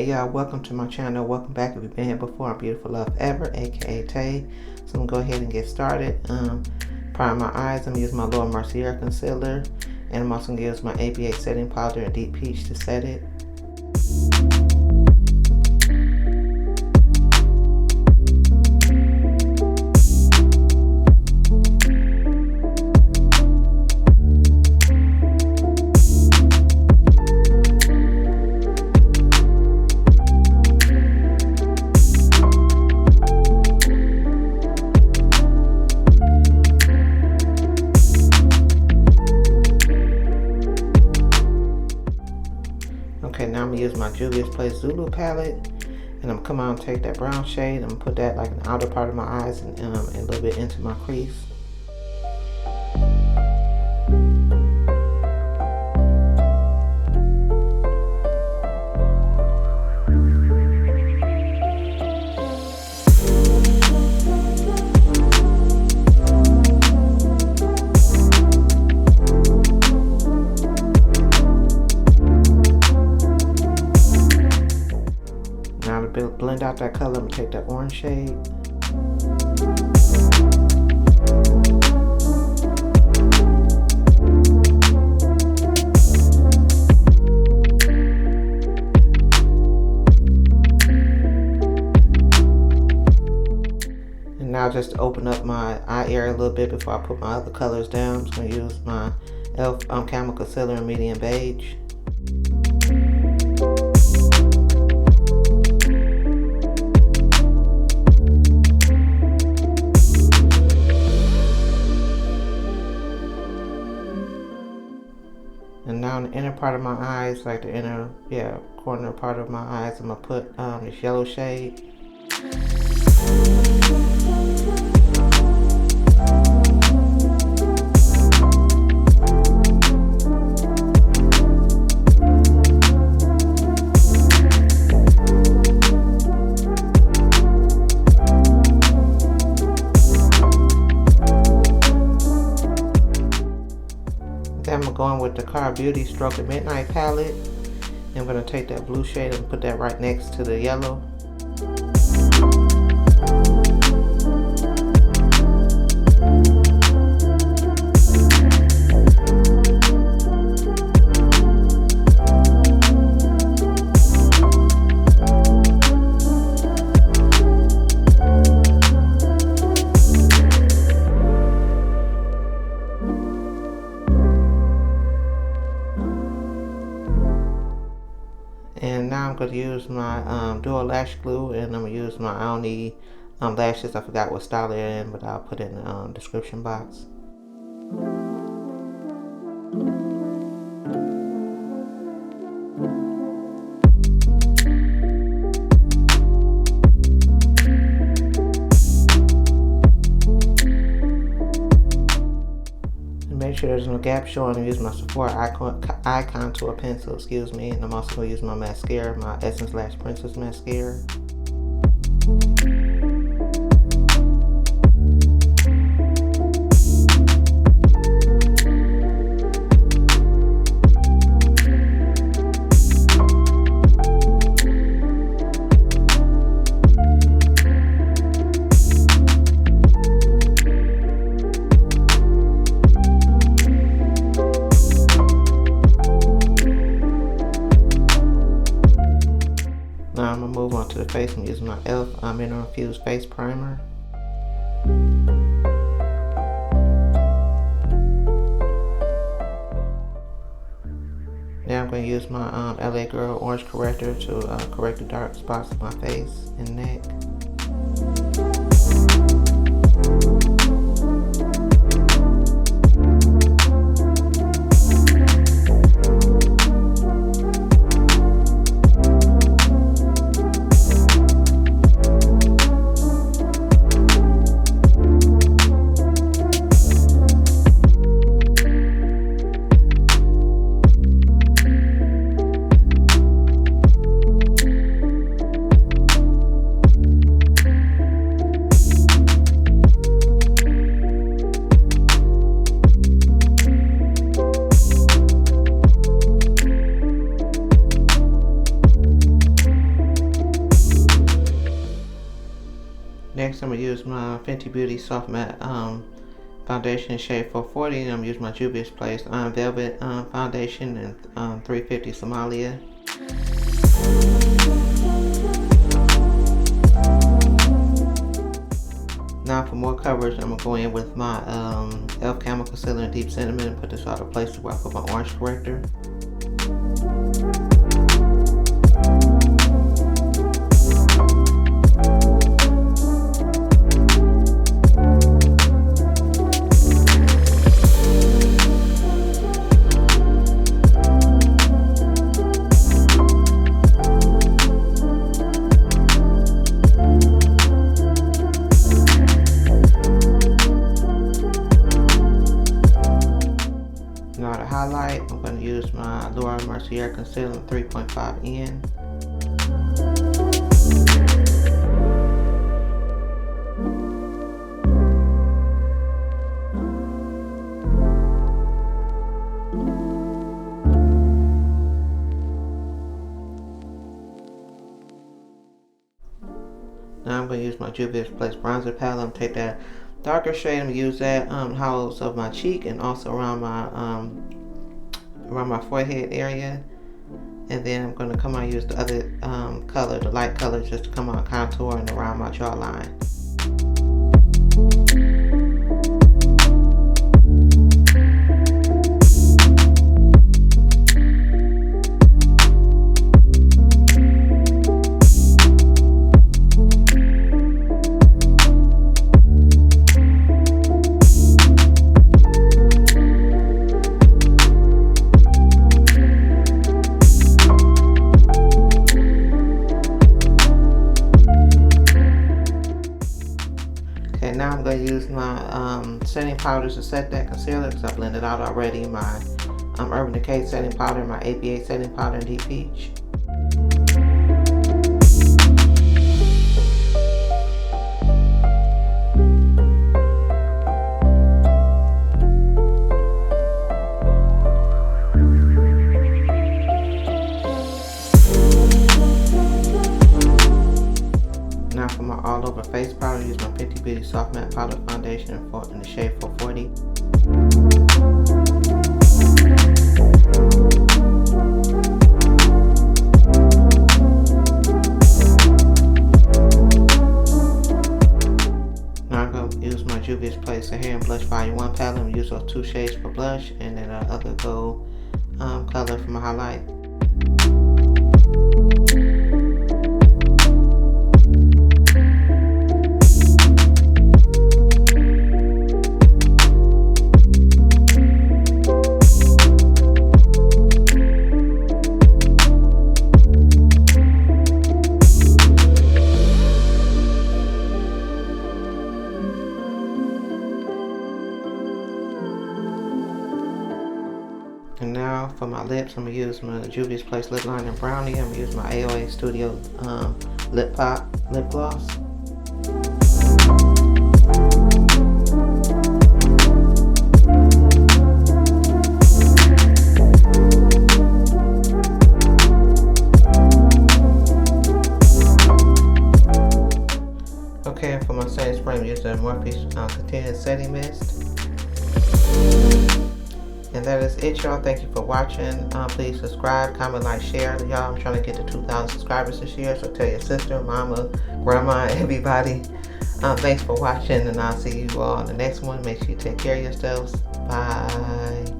Hey y'all, welcome to my channel. Welcome back if you've been here before. I'm Beautiful Love Ever, aka Tay. So I'm gonna go ahead and get started. Prime my eyes. I'm using my little Mercier concealer, and I'm also gonna use my ABA setting powder and Deep Peach to set it. Okay, now I'm gonna use my Juvia's Place Zulu palette, and I'm gonna come out and take that brown shade. I'm gonna put that like in the outer part of my eyes and a little bit into my crease. To blend out that color, I'm gonna take that orange shade. And now just to open up my eye area a little bit before I put my other colors down, I'm just gonna use my e.l.f. Camo concealer in medium beige. And now in the inner part of my eyes, like the inner, corner part of my eyes, I'm gonna put this yellow shade. Then I'm going with the Car Beauty Stroke at Midnight palette. And I'm going to take that blue shade and put that right next to the yellow. And now I'm going to use my dual lash glue, and I'm going to use my Ioni lashes. I forgot what style they're in, but I'll put it in the description box. Make sure there's no gap showing. I'm using my Sephora eye contour pencil, and I'm also going to use my mascara, my Essence Lash Princess mascara. Now I'm going to move on to the face. I'm using my e.l.f. Infused face primer. Now I'm going to use my LA Girl Orange Corrector to correct the dark spots on my face and neck. use my Fenty Beauty Soft Matte foundation shade 440, and I'm using my Juvia's Place Velvet foundation in 350 Somalia. Now for more coverage, I'm going to go in with my e.l.f. Camo Concealer in Deep Cinnamon and put this out of place where I put my orange corrector. Now to highlight, I'm going to use my Mercier Concealer 3.5N. Now I'm going to use my Juvia's Place bronzer palette. I'm going to take that darker shade. I'm going to use that hollows of my cheek and also around my forehead area. And then I'm going to come out and use the other color, the light color, just to come out contour and around my jawline. Now I'm going to use my setting powders to set that concealer because I blended out already my Urban Decay setting powder, my ABA setting powder in Deep Peach. Now for my all over face powder, use my Fenty Beauty Soft Matte Powder Foundation in the shade 440. Now I'm going to use my Juvia's Place Hair and Blush Volume 1 palette. I'm going to use those 2 shades for blush and then the other gold color for my highlight. And now for my lips, I'm going to use my Juvia's Place Lip Liner Brownie. I'm going to use my AOA Studio Lip Gloss. Okay, and for my setting spray, I'm using the Morphe Continuous Setting Mist. And that is it, y'all. Thank you for watching. Please subscribe, comment, like, share. Y'all, I'm trying to get to 2,000 subscribers this year, so tell your sister, mama, grandma, everybody. Thanks for watching, and I'll see you all in the next one. Make sure you take care of yourselves. Bye.